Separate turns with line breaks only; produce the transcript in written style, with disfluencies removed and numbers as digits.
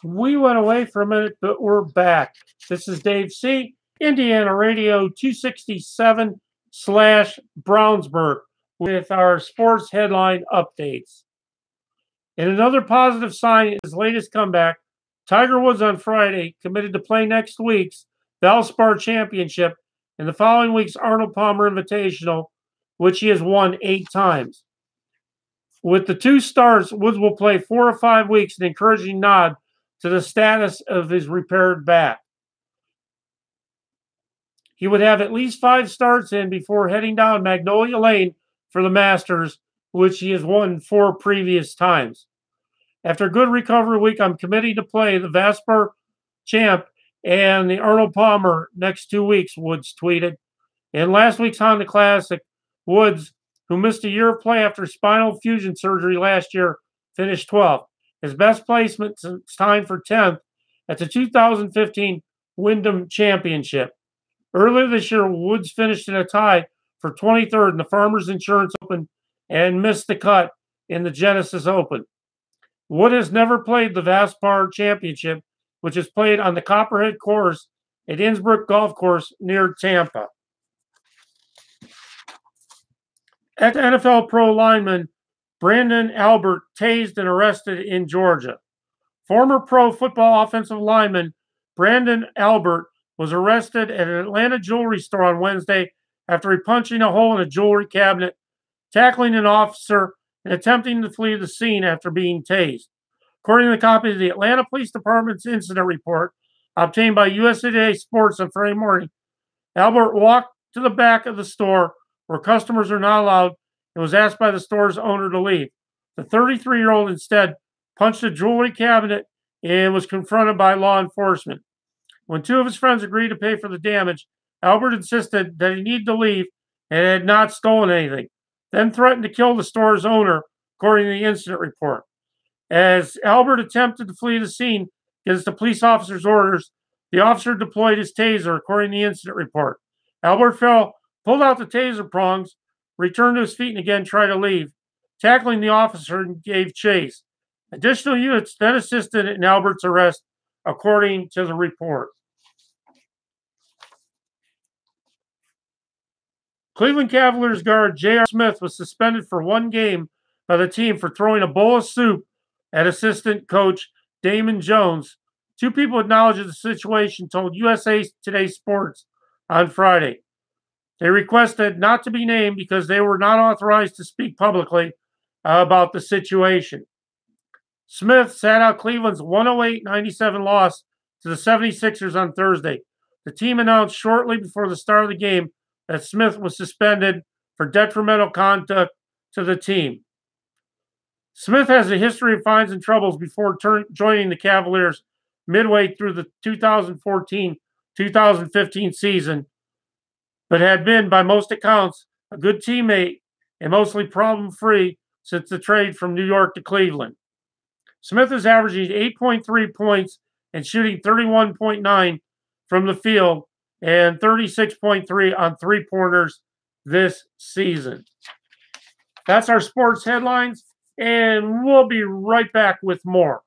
We went away for a minute, but we're back. This is Dave C., Indiana Radio 267 / Brownsburg with our sports headline updates. In another positive sign in his latest comeback, Tiger Woods on Friday committed to play next week's Valspar Championship and the following week's Arnold Palmer Invitational, which he has won 8 times. With the 2 starts, Woods will play 4 or 5 weeks, an encouraging nod to the status of his repaired back. He would have at least 5 starts in before heading down Magnolia Lane for the Masters, which he has won 4 previous times. After a good recovery week, I'm committing to play the Valspar Champ and the Arnold Palmer next 2 weeks, Woods tweeted. In last week's Honda Classic, Woods, who missed a year of play after spinal fusion surgery last year, finished 12th. His best placement is tied for 10th at the 2015 Wyndham Championship. Earlier this year, Woods finished in a tie for 23rd in the Farmers Insurance Open and missed the cut in the Genesis Open. Wood has never played the Valspar Championship, which is played on the Copperhead course at Innsbruck Golf Course near Tampa. Ex-NFL pro lineman Brandon Albert tased and arrested in Georgia. Former pro football offensive lineman Brandon Albert was arrested at an Atlanta jewelry store on Wednesday after punching a hole in a jewelry cabinet, tackling an officer, and attempting to flee the scene after being tased. According to the copy of the Atlanta Police Department's incident report obtained by USA Today Sports on Friday morning, Albert walked to the back of the store where customers are not allowed and was asked by the store's owner to leave. The 33-year-old instead punched a jewelry cabinet and was confronted by law enforcement. When 2 of his friends agreed to pay for the damage, Albert insisted that he needed to leave and had not stolen anything, then threatened to kill the store's owner, according to the incident report. As Albert attempted to flee the scene against the police officer's orders, the officer deployed his taser, according to the incident report. Albert fell, pulled out the taser prongs, returned to his feet, and again tried to leave, tackling the officer and gave chase. Additional units then assisted in Albert's arrest, according to the report. Cleveland Cavaliers guard J.R. Smith was suspended for 1 game by the team for throwing a bowl of soup at assistant coach Damon Jones. 2 people with knowledge of the situation told USA Today Sports on Friday. They requested not to be named because they were not authorized to speak publicly about the situation. Smith sat out Cleveland's 108-97 loss to the 76ers on Thursday. The team announced shortly before the start of the game that Smith was suspended for detrimental conduct to the team. Smith has a history of fines and troubles before joining the Cavaliers midway through the 2014-2015 season, but had been, by most accounts, a good teammate and mostly problem-free since the trade from New York to Cleveland. Smith is averaging 8.3 points and shooting 31.9 from the field and 36.3 on 3-pointers this season. That's our sports headlines, and we'll be right back with more.